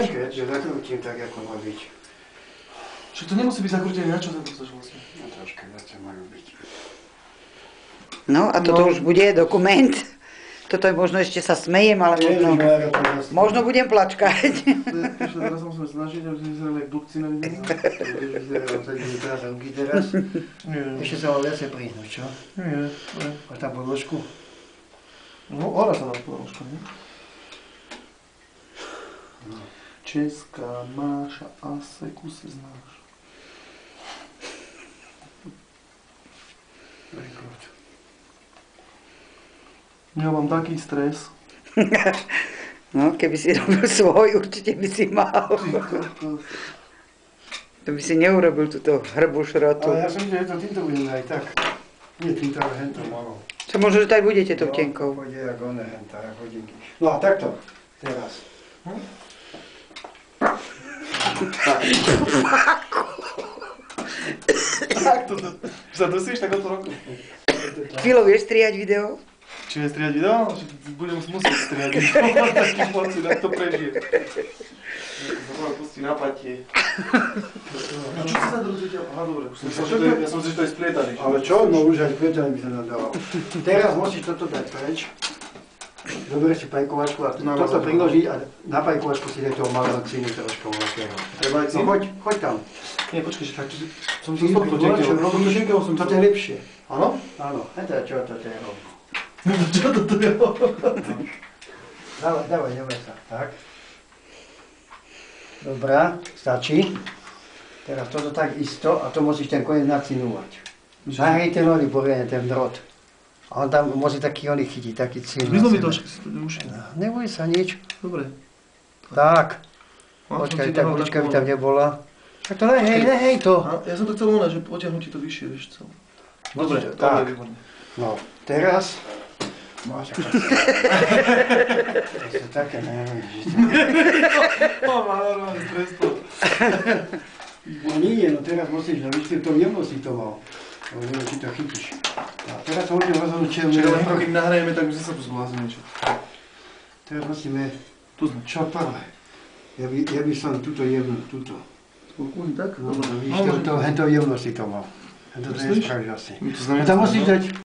že zakrútim tak, ako má byť. Čiže to nemusí byť zakrútené, na čo to chceš vlastne? No troška viacej majú byť. No a toto už bude dokument. Toto je možno ešte sa smejem, ale možno budem plačkať. Teraz sa musíme snažiť, aby sme vyzerali jak dubci na videu. Teraz. Ešte sa mal viacej prihnúť, čo? Nie. A tam podložku? No, hora sa dá podložka, nie? Česká Máša a Seku se znáš. Ja mám taký stres. No, keby si robil svoj, určite by si mal. To by si neurobil túto hrbu šrotu. Ale ja som že to týmto budeme aj tak. Nie týmto, ale hentom malou. Čo možno, že tak budete tou tenkou. Pôjde jak one henta, jak hodinky. No a takto, teraz. Tak to sa dosíš tak od roku. Chvíľou vieš strihať video? Či je strihať video? Budem musieť strihať video. Mám taký pocit, ak to prežije. Dobre, pustí na patie. No čo si sa drozíte? Aha, dobre. Ja som si, že to je splietaný. Ale čo? No už aj splietaný by sa nadával. Teraz musíš toto dať preč. Zoberieš si pajkovačku a toto priložiť a na pajkovačku si daj toho malého cínu troška vlastného. Treba aj No choď tam. Nie, počkej, že tak som sa stopil tenkou. Toto je lepšie. Áno? Áno. A teda čo toto je robiť? Čo toto je? Dávaj, neboj sa. Tak. Dobrá, stačí. Teraz toto tak isto a to musíš ten koniec nacinúvať. Zahraj ten oný poriadne, ten drôt. A on tam môže taký oný chytiť, taký cíl. Vyzlo mi to, že si to neušil. Neboj sa nič. Dobre. Tak. Počkaj, tá gulička by tam nebola. Tak to nehej to. Ja som to chcel ona, že potiahnu ti to vyššie, vieš co. Dobre, tak. výborné. No, teraz... Máš ako... To sú také nervy. Mám normálne presto. No nie, no teraz musíš, no víš, to jemno si to mal. No neviem, či to chytíš. A teraz to môžeme rozhodnúť červené. Čiže len kým nahrajeme, tak by sme sa tu zbláznili. Teraz musíme... Tu sme. Čo prvé? Ja by som tuto jemnul, tuto. Spolkúni tak? No, víš, to jemno si to mal. To je spravíš asi. To znamená, to musíš dať